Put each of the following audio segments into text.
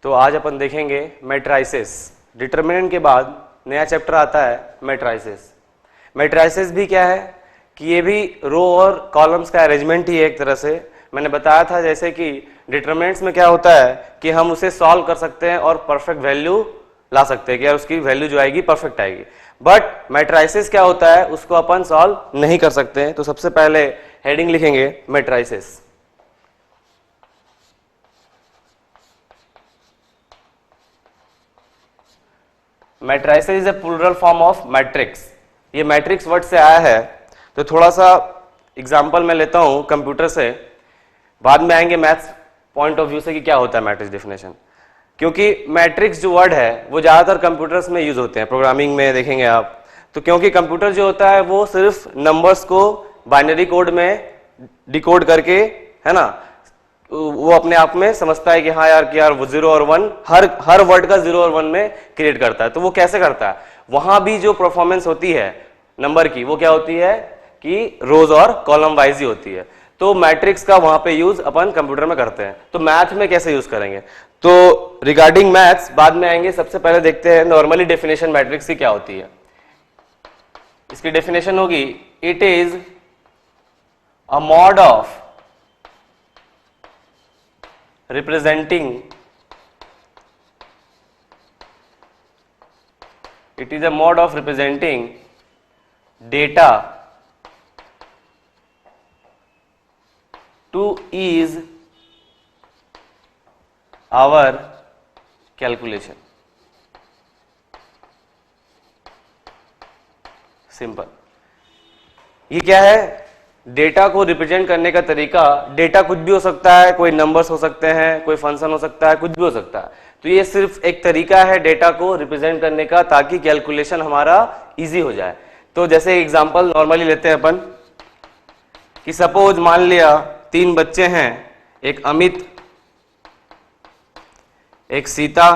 तो आज अपन देखेंगे मैट्राइसेस। डिटर्मिनेंट के बाद नया चैप्टर आता है मैट्राइसेस। मैट्राइसेस भी क्या है कि ये भी रो और कॉलम्स का अरेंजमेंट ही है एक तरह से। मैंने बताया था जैसे कि डिटर्मिनेंट्स में क्या होता है कि हम उसे सॉल्व कर सकते हैं और परफेक्ट वैल्यू ला सकते हैं कि यार उसकी वैल्यू जो आएगी परफेक्ट आएगी। बट मैट्राइसेस क्या होता है उसको अपन सॉल्व नहीं कर सकते हैं। तो सबसे पहले हेडिंग लिखेंगे matrices. Matrices is a plural form of matrix. ये मैट्रिक्स वर्ड से आया है। तो थोड़ा सा एग्जांपल मैं लेता हूं कंप्यूटर से, बाद में आएंगे मैथ्स पॉइंट ऑफ व्यू से कि क्या होता है मैट्रिक्स डेफिनेशन। क्योंकि मैट्रिक्स जो वर्ड है वो ज्यादातर कंप्यूटर्स में यूज होते हैं, प्रोग्रामिंग में देखेंगे आप। तो क्योंकि कंप्यूटर जो होता है वो सिर्फ नंबर्स को बाइनरी कोड में डिकोड करके, है ना, वो अपने आप में समझता है कि हाँ यार कि यार वो 0 और 1 हर वर्ड का 0 और 1 में क्रिएट करता है। तो वो कैसे करता है, वहां भी जो परफॉर्मेंस होती है नंबर की वो क्या होती है कि रोज और कॉलम वाइज ही होती है। तो मैट्रिक्स का वहां पे यूज अपन कंप्यूटर में करते हैं। तो मैथ में कैसे यूज करेंगे, तो रिगार्डिंग मैथ्स बाद में आएंगे। सबसे पहले देखते हैं नॉर्मली डेफिनेशन मैट्रिक्स की क्या होती है। इसकी डेफिनेशन होगी it is a mod of representing it is a mode of representing data to ease our calculation। Simple. ये क्या है, डेटा को रिप्रेजेंट करने का तरीका। डेटा कुछ भी हो सकता है, कोई नंबर्स हो सकते हैं, कोई फंक्शन हो सकता है, कुछ भी हो सकता है। तो ये सिर्फ एक तरीका है डेटा को रिप्रेजेंट करने का ताकि कैलकुलेशन हमारा इजी हो जाए। तो जैसे एग्जांपल नॉर्मली लेते हैं अपन कि सपोज मान लिया 3 बच्चे हैं, एक अमित, एक सीता,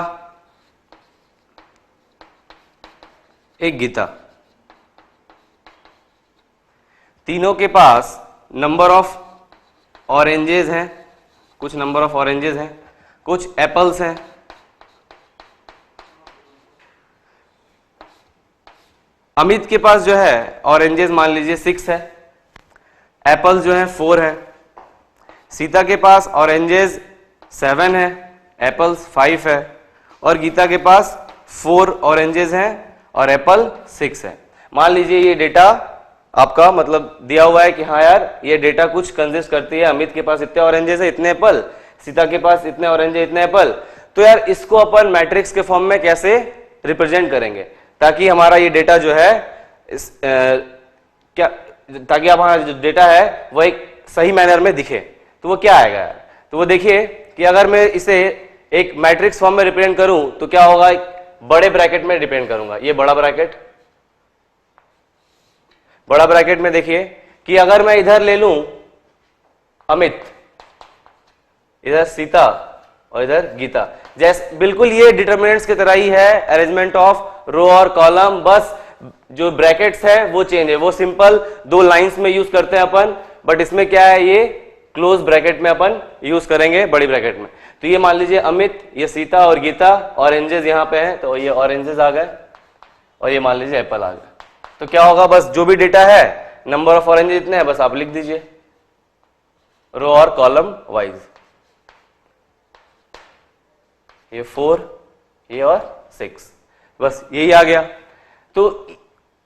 एक गीता। तीनों के पास नंबर ऑफ ऑरेंजेस हैं, कुछ नंबर ऑफ ऑरेंजेस हैं, कुछ एप्पल्स हैं। अमित के पास जो है ऑरेंजेस मान लीजिए 6 है, एप्पल्स जो है 4 है। सीता के पास ऑरेंजेस 7 है, एप्पल्स 5 है। और गीता के पास 4 ऑरेंजेस हैं और एप्पल 6 है। मान लीजिए ये डेटा आपका मतलब दिया हुआ है कि हाँ यार ये डेटा कुछ कंसिस्ट करती है, अमित के पास इतने ऑरेंजेस है, इतने एप्पल, सीता के पास इतने ऑरेंज है, इतने एप्पल। तो यार इसको अपन मैट्रिक्स के फॉर्म में कैसे रिप्रेजेंट करेंगे ताकि हमारा ये डेटा जो है ताकि हमारा जो डेटा है वो एक सही मैनर में दिखे। तो वो क्या आएगा यार, तो वो देखिए कि अगर मैं इसे एक मैट्रिक्स फॉर्म में रिप्रेजेंट करूं तो क्या होगा, बड़े ब्रैकेट में रिप्रेजेंट करूंगा। ये बड़ा ब्रैकेट, बड़ा ब्रैकेट में देखिए कि अगर मैं इधर ले लूं अमित, इधर सीता और इधर गीता, जैसे बिल्कुल ये डिटर्मिनेंट्स की तरह ही है, अरेंजमेंट ऑफ रो और कॉलम। बस जो ब्रैकेट्स है वो चेंज है, वो सिंपल 2 लाइंस में यूज करते हैं अपन। बट इसमें क्या है, ये क्लोज ब्रैकेट में अपन यूज करेंगे, बड़ी ब्रैकेट में। तो ये मान लीजिए अमित, ये सीता और गीता, ऑरेंजेस यहां पे हैं तो ये ऑरेंजेस आ गए और ये मान लीजिए एप्पल आ गए। तो क्या होगा, बस जो भी डेटा है नंबर ऑफ ऑरेंजेस इतने हैं बस आप लिख दीजिए रो और कॉलम वाइज। ये 4, ये और 6, बस यही आ गया। तो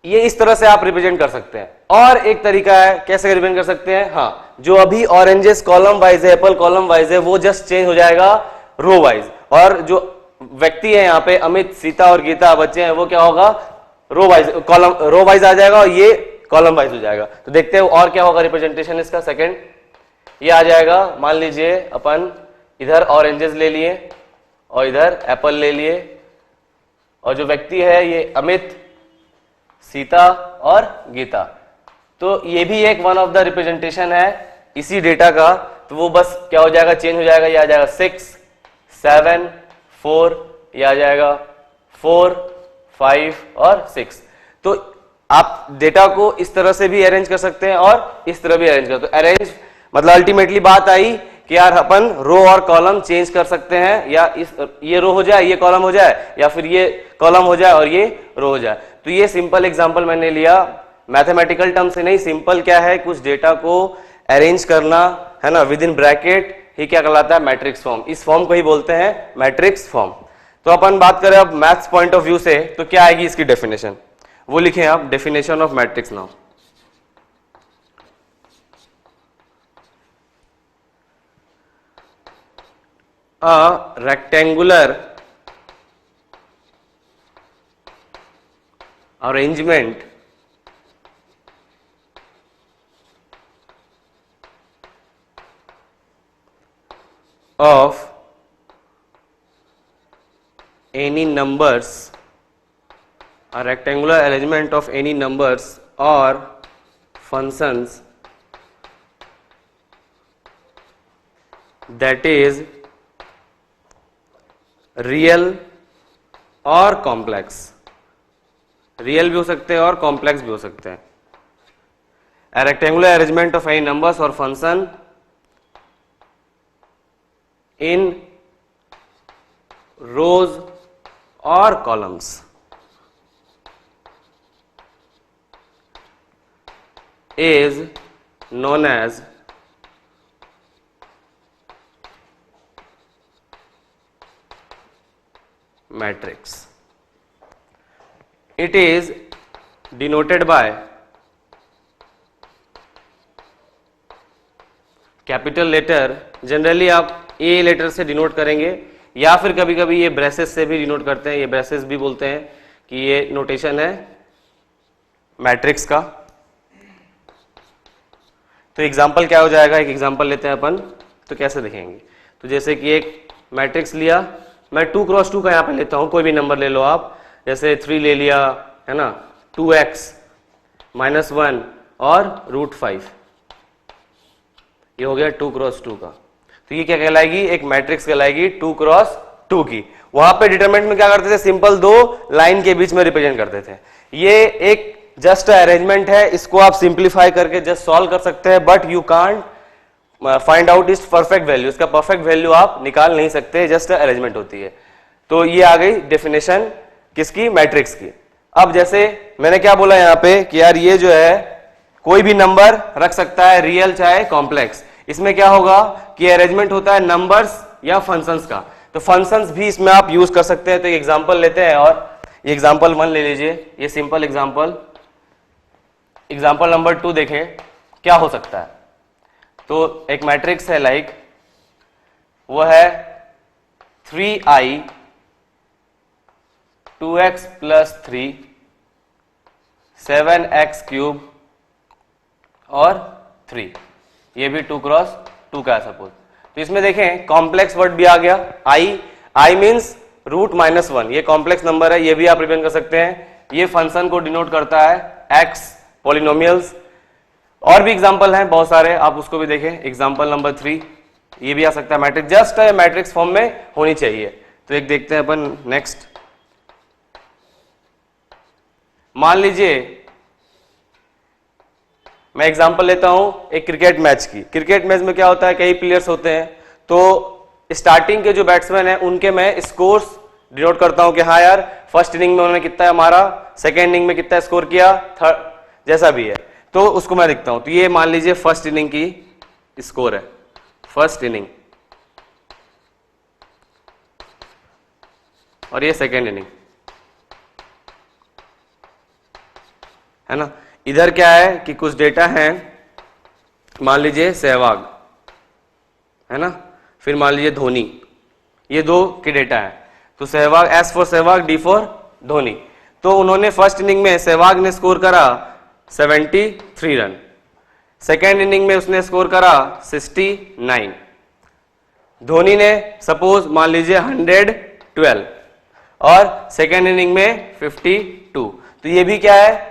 ये इस तरह से आप रिप्रेजेंट कर सकते हैं। और एक तरीका है कैसे रिप्रेजेंट कर सकते हैं, हाँ, जो अभी ऑरेंजेस कॉलम वाइज है, एप्पल कॉलम वाइज है, वो जस्ट चेंज हो जाएगा रो वाइज। और जो व्यक्ति है यहाँ पे अमित, सीता और गीता बच्चे हैं, वो क्या होगा, row wise, column row wise आ जाएगा और ये कॉलम वाइज हो जाएगा। तो देखते हैं और क्या होगा रिप्रेजेंटेशन इसका। सेकंड ये आ जाएगा, मान लीजिए अपन इधर ऑरेंजेस ले लिए और इधर एप्पल ले लिए, और जो व्यक्ति है ये अमित, सीता और गीता। तो ये भी एक वन ऑफ द रिप्रेजेंटेशन है इसी डेटा का। तो वो बस क्या हो जाएगा, चेंज हो जाएगा। ये आ जाएगा 6, 7, 4, ये आ जाएगा 4, 5 और 6। तो आप डेटा को इस तरह से भी अरेंज कर सकते हैं और इस तरह भी अरेंज कर सकते हैं। अरेंज मतलब अल्टीमेटली बात आई कि यार अपन रो और कॉलम चेंज कर सकते हैं, या ये रो हो जाए ये कॉलम हो जाए, या फिर ये कॉलम हो जाए और ये रो हो जाए। तो ये सिंपल एग्जांपल मैंने लिया, मैथमेटिकल टर्म से नहीं, सिंपल क्या है, कुछ डेटा को अरेंज करना है ना विद इन ब्रैकेट, ही क्या कहलाता है, मैट्रिक्स फॉर्म। इस फॉर्म को ही बोलते हैं मैट्रिक्स फॉर्म। तो अपन बात करें अब मैथ्स पॉइंट ऑफ व्यू से, तो क्या आएगी इसकी डेफिनेशन, वो लिखें आप, definition of matrix now. A rectangular arrangement of any numbers, a rectangular arrangement of any numbers or functions that is real और कॉम्प्लेक्स, रियल भी हो सकते हैं और कॉम्प्लेक्स भी हो सकते हैं। A rectangular arrangement of any numbers or function in rows or columns is known as matrix. It is denoted by capital letter, generally आप ए लेटर से डिनोट करेंगे, या फिर कभी कभी ये ब्रेसेस से भी डिनोट करते हैं, ये ब्रेसेस भी बोलते हैं कि ये नोटेशन है मैट्रिक्स का। तो एग्जांपल क्या हो जाएगा, एक एग्जांपल लेते हैं अपन, तो कैसे देखेंगे। तो जैसे कि एक मैट्रिक्स लिया, मैं 2 क्रॉस 2 का यहाँ पे लेता हूँ, कोई भी नंबर ले लो आप, जैसे 3 ले लिया है ना, 2x -1 और √5, ये हो गया 2 क्रॉस 2 का। तो ये क्या कहलाएगी, एक मैट्रिक्स कहलाएगी 2 क्रॉस 2 की। वहां पे डिटरमिनेंट में क्या करते थे, सिंपल 2 लाइन के बीच में रिप्रेजेंट करते थे। ये एक जस्ट अरेंजमेंट है, इसको आप सिंप्लीफाई करके जस्ट सॉल्व कर सकते हैं, but you can't find out इस परफेक्ट वैल्यू, इसका परफेक्ट वैल्यू आप निकाल नहीं सकते, जस्ट अरेंजमेंट होती है। तो ये आ गई डेफिनेशन किसकी, मैट्रिक्स की। अब जैसे मैंने क्या बोला यहाँ पे कि यार ये जो है कोई भी नंबर रख सकता है, रियल चाहे कॉम्प्लेक्स। इसमें क्या होगा कि अरेंजमेंट होता है नंबर्स या फंक्शंस का, तो फंक्शंस भी इसमें आप यूज कर सकते हैं। तो एक एग्जांपल लेते हैं, और एग्जांपल 1 ले लीजिए, ये सिंपल एग्जांपल। एग्जांपल नंबर 2 देखें क्या हो सकता है। तो एक मैट्रिक्स है लाइक, वो है 3i 2x + 3 7x क्यूब और 3, ये भी 2 क्रॉस 2 का है सपोज। तो इसमें देखें कॉम्प्लेक्स वर्ड भी आ गया, i मींस √-1, ये कॉम्प्लेक्स नंबर है, ये भी आप रिप्रेजेंट कर सकते हैं। ये फंक्शन को डिनोट करता है, x पॉलिनोमियल्स। और भी एग्जांपल हैं बहुत सारे, आप उसको भी देखें। एग्जांपल नंबर 3, ये भी आ सकता है मैट्रिक्स, जस्ट मैट्रिक्स फॉर्म में होनी चाहिए। तो एक देखते हैं अपन नेक्स्ट। मान लीजिए मैं एग्जांपल लेता हूं एक क्रिकेट मैच की। क्रिकेट मैच में क्या होता है, कई प्लेयर्स होते हैं, तो स्टार्टिंग के जो बैट्समैन हैं उनके मैं स्कोर्स डिनोट करता हूं कि हाँ यार फर्स्ट इनिंग में उन्होंने कितना हमारा, सेकेंड इनिंग में कितना स्कोर किया, थर्ड जैसा भी है, तो उसको मैं लिखता हूं। तो ये मान लीजिए फर्स्ट इनिंग की स्कोर है, फर्स्ट इनिंग, और ये सेकेंड इनिंग है ना। इधर क्या है कि कुछ डेटा है, मान लीजिए सहवाग है ना, फिर मान लीजिए धोनी, ये 2 के डेटा है। तो Sehwag, S for Sehwag, D for Dhoni. तो उन्होंने फर्स्ट इनिंग में सहवाग ने स्कोर करा 73 रन, सेकेंड इनिंग में उसने स्कोर करा 69, धोनी ने सपोज मान लीजिए 112 और सेकेंड इनिंग में 52। तो ये भी क्या है,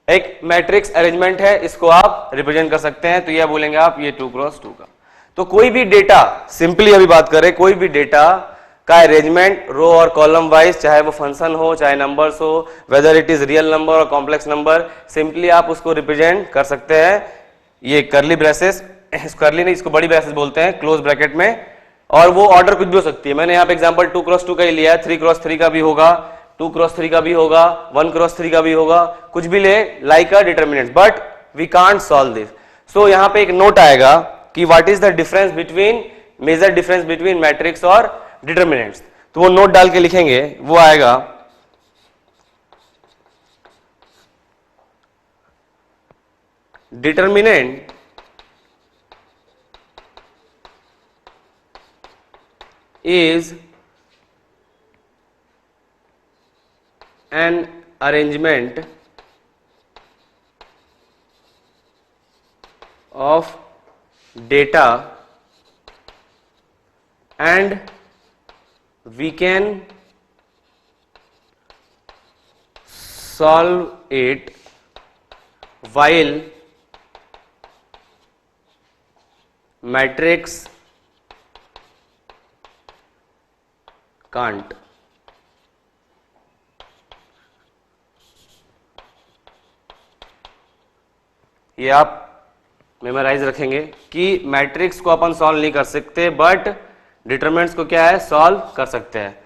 एक मैट्रिक्स अरेंजमेंट है, इसको आप रिप्रेजेंट कर सकते हैं। तो ये बोलेंगे आप ये 2 क्रॉस 2 का। तो कोई भी डेटा, सिंपली अभी बात करें, कोई भी डेटा का अरेंजमेंट रो और कॉलम वाइज, चाहे वो फंक्शन हो चाहे नंबर्स हो, whether it is real number और कॉम्प्लेक्स नंबर, सिंपली आप उसको रिप्रेजेंट कर सकते हैं ये करली ब्रेसेस स्क्वायरली नहीं, इसको बड़ी ब्रैकेट बोलते हैं, क्लोज ब्रैकेट में, और वो ऑर्डर कुछ भी हो सकती है। मैंने यहाँ पे एग्जांपल 2 क्रॉस 2 का ही लिया है, 3 क्रॉस 3 का भी होगा, 2 क्रॉस 3 का भी होगा, 1 क्रॉस 3 का भी होगा, कुछ भी ले, like a determinant, but we can't solve this. So यहाँ पे एक नोट आएगा कि what is the difference between, major difference between matrix और डिटर्मिनेंट्स। तो वो नोट डाल के लिखेंगे, वो आएगा determinant is an arrangement of data and we can solve it while matrix can't। ये आप मेमोराइज रखेंगे कि मैट्रिक्स को अपन सॉल्व नहीं कर सकते, बट डिटरमिनेंट्स को क्या है, सॉल्व कर सकते हैं।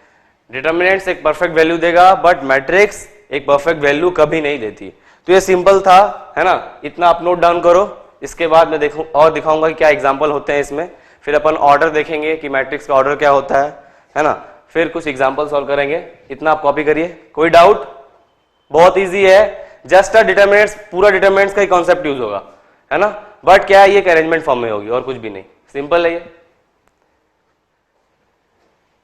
डिटरमिनेंट्स एक परफेक्ट वैल्यू देगा, बट मैट्रिक्स एक परफेक्ट वैल्यू कभी नहीं देती। तो ये सिंपल था, है ना, इतना आप नोट डाउन करो। इसके बाद मैं देखूं और दिखाऊंगा कि क्या एग्जाम्पल होते हैं इसमें, फिर अपन ऑर्डर देखेंगे कि मैट्रिक्स का ऑर्डर क्या होता है ना, फिर कुछ एग्जाम्पल सॉल्व करेंगे। इतना आप कॉपी करिए। कोई डाउट? बहुत इजी है, जस्ट अ डिटरमिनेंट्स, पूरा डिटरमिनेंट्स का ही कॉन्सेप्ट यूज होगा, है ना, बट क्या है, ये अरेंजमेंट फॉर्म में होगी और कुछ भी नहीं, सिंपल है ये।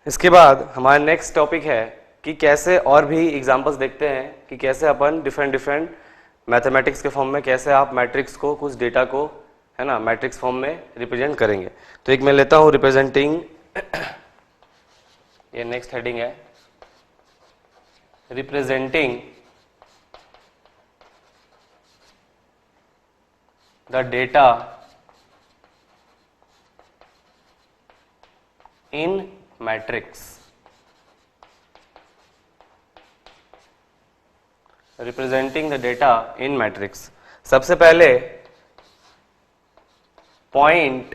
इसके बाद हमारा नेक्स्ट टॉपिक है कि कैसे, और भी एग्जांपल्स देखते हैं कि कैसे अपन डिफरेंट मैथमेटिक्स के फॉर्म में कैसे आप मैट्रिक्स को, कुछ डेटा को, है ना, मैट्रिक्स फॉर्म में रिप्रेजेंट करेंगे। तो एक मैं लेता हूं रिप्रेजेंटिंग, ये नेक्स्ट हेडिंग है, representing the data in matrix. Representing the data in matrix, सबसे पहले पॉइंट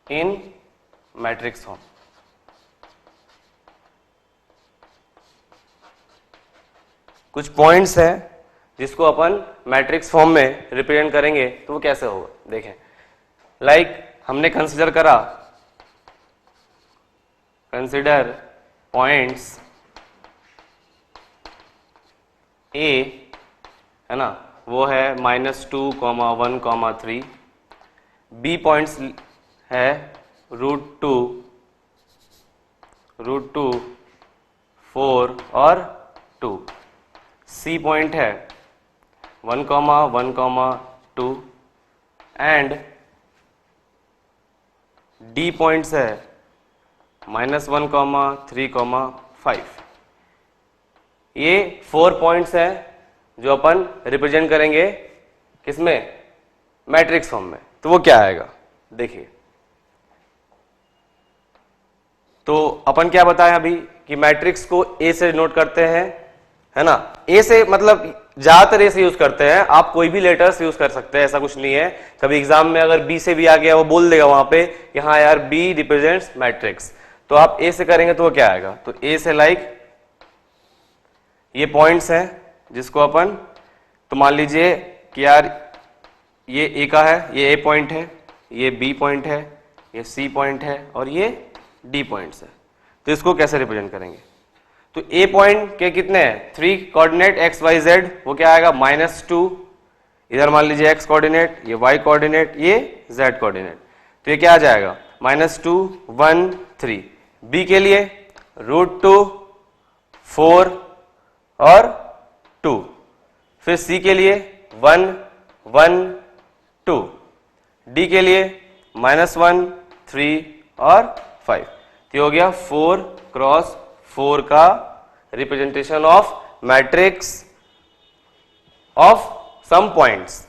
इन मैट्रिक्स फॉर्म। कुछ पॉइंट्स हैं जिसको अपन मैट्रिक्स फॉर्म में रिप्रेजेंट करेंगे, तो वो कैसे होगा देखें। लाइक हमने कंसीडर करा, कंसीडर पॉइंट्स ए, है ना, वो है -2, 1, 3। बी पॉइंट्स है √2, 4 और 2। सी पॉइंट है 1, 1, 2 एंड डी पॉइंट्स है -1, 3, 5। ये 4 पॉइंट्स हैं जो अपन रिप्रेजेंट करेंगे किसमें, मैट्रिक्स फॉर्म में। तो वो क्या आएगा देखिए। तो अपन क्या बताएं अभी कि मैट्रिक्स को ए से नोट करते हैं, है ना, ए से मतलब ज्यादातर ए से यूज करते हैं, आप कोई भी लेटर्स यूज कर सकते हैं, ऐसा कुछ नहीं है। कभी एग्जाम में अगर बी से भी आ गया, वो बोल देगा वहां पे यहां यार बी रिप्रेजेंट्स मैट्रिक्स, तो आप ए से करेंगे तो वो क्या आएगा। तो ए से लाइक ये पॉइंट्स हैं जिसको अपन, तो मान लीजिए कि यार ये ए का है, ये ए पॉइंट है, ये बी पॉइंट है, ये सी पॉइंट है और ये डी पॉइंट्स है। तो इसको कैसे रिप्रेजेंट करेंगे। तो ए पॉइंट के कितने हैं, 3 कोऑर्डिनेट x y z, वो क्या आएगा -2, इधर मान लीजिए x कोऑर्डिनेट, ये y कोऑर्डिनेट, ये z कोऑर्डिनेट, तो ये क्या आ जाएगा -2, 1, 3। बी के लिए √2, 4 और 2। फिर सी के लिए 1, 1, 2। डी के लिए -1, 3 और 5। तो हो गया 4 क्रॉस 4 का representation of matrix of some points.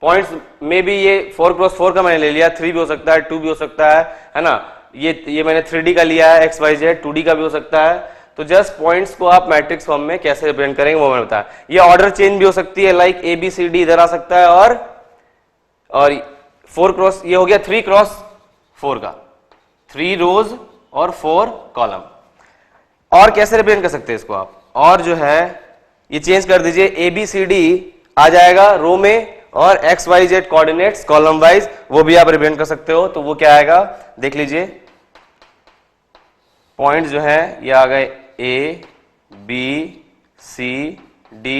Points में भी ये 4 क्रॉस 4 का मैंने ले लिया, 3 भी हो सकता है, 2 भी हो सकता है ना। ये मैंने 3D का लिया है, x y z, 2D का भी हो सकता है। तो जस्ट पॉइंट्स को आप मैट्रिक्स फॉर्म में कैसे रिप्रेजेंट करेंगे वो मैंने बताया। ये ऑर्डर चेंज भी हो सकती है, like A B C D इधर आ सकता है और और 4 क्रॉस, ये हो गया 3 क्रॉस 4 का, 3 रोज और 4 कॉलम। और कैसे रिप्रेजेंट कर सकते हैं इसको आप, और जो है ये चेंज कर दीजिए, ABCD आ जाएगा रो में, और XYZ कोऑर्डिनेट्स कॉलम वाइज वो भी आप रिप्रेजेंट कर सकते हो। तो वो क्या आएगा देख लीजिए, पॉइंट जो है ये आ गए A B C D,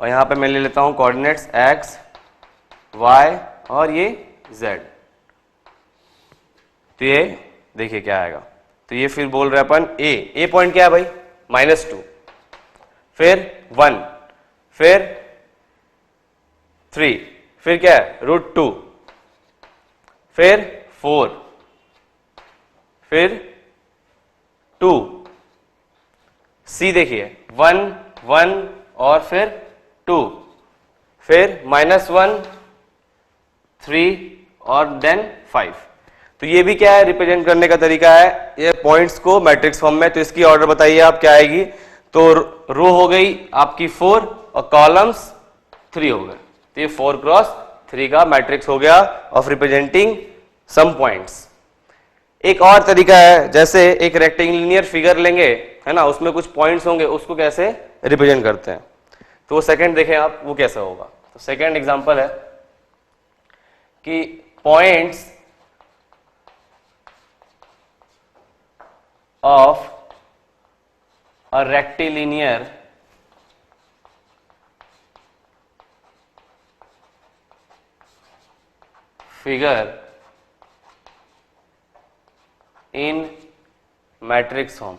और यहां पे मैं ले लेता हूं कोऑर्डिनेट्स X Y और ये Z। तो ये देखिए क्या आएगा, तो ये फिर बोल रहे हैं अपन A पॉइंट क्या है भाई -2, फिर 1, फिर 3, फिर क्या है √2, फिर 4, फिर 2, C देखिए 1 1 और फिर 2, फिर -1 3 और देन 5। तो ये भी क्या है रिप्रेजेंट करने का तरीका है ये पॉइंट्स को मैट्रिक्स फॉर्म में। तो इसकी ऑर्डर बताइए आप क्या आएगी, तो रो हो गई आपकी 4 और कॉलम्स 3 हो गए। तो ये 4 क्रॉस 3 का मैट्रिक्स हो गया ऑफ रिप्रेजेंटिंग सम पॉइंट्स। एक और तरीका है, जैसे एक रेक्टेंगुलर फिगर लेंगे है ना, उसमें कुछ पॉइंट्स होंगे, उसको कैसे रिप्रेजेंट करते हैं। तो वो सेकंड देखें आप, वो कैसा होगा। तो सेकंड एग्जांपल है कि points of a rectilinear figure in matrix form।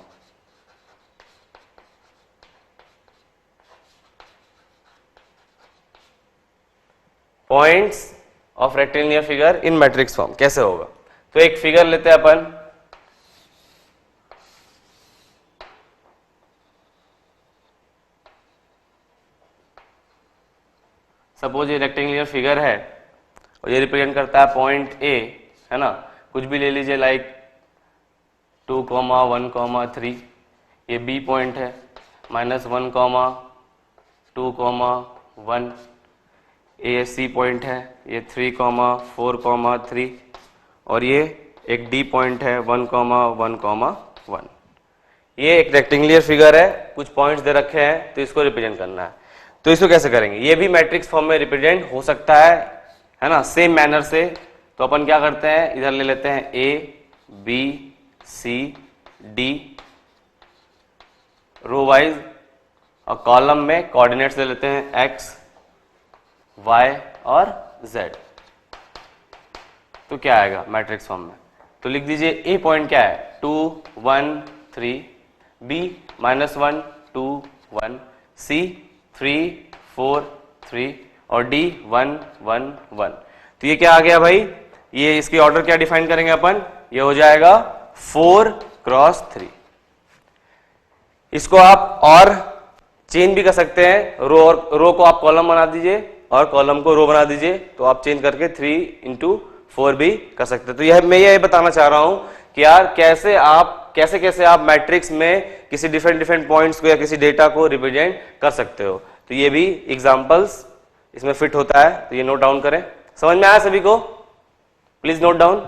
Points of rectangular figure in matrix form कैसे होगा। तो एक फिगर लेते हैं अपन, सपोज ये रेक्टेंगुलर फिगर है और ये रिप्रेजेंट करता है पॉइंट A है ना, कुछ भी ले लीजिए लाइक 2, 1, 3। ये B पॉइंट है, -1, 2, 1। ये C पॉइंट है, ये 3, 4, 3। और ये एक D पॉइंट है 1, 1, 1। ये एक रेक्टेंगुलर फिगर है, कुछ पॉइंट्स दे रखे हैं, तो इसको रिप्रेजेंट करना है। तो इसको कैसे करेंगे, ये भी मैट्रिक्स फॉर्म में रिप्रेजेंट हो सकता है ना, सेम मैनर से। तो अपन क्या करते हैं, इधर ले लेते हैं A B C D row wise, और कॉलम में कोऑर्डिनेट्स ले लेते हैं X Y और Z। तो क्या आएगा मैट्रिक्स फॉर्म में, तो लिख दीजिए A पॉइंट क्या है 2, 1, 3, B -1, 2, 1, C 3, 4, 3 और D 1, 1, 1। तो ये क्या आ गया भाई, ये इसकी ऑर्डर क्या डिफाइन करेंगे अपन, ये हो जाएगा 4 क्रॉस 3। इसको आप और चेंज भी कर सकते हैं, रो को आप कॉलम बना दीजिए और कॉलम को रो बना दीजिए, तो आप चेंज करके 3 × 4 भी कर सकते हैं। तो यह मैं ये बताना चाह रहा हूं कि यार कैसे आप मैट्रिक्स में किसी डिफरेंट पॉइंट्स को या किसी डेटा को रिप्रेजेंट कर सकते हो। तो ये भी एग्जांपल्स इसमें फिट होता है, तो ये नोट डाउन करें। समझ में आया सभी को, प्लीज नोट डाउन।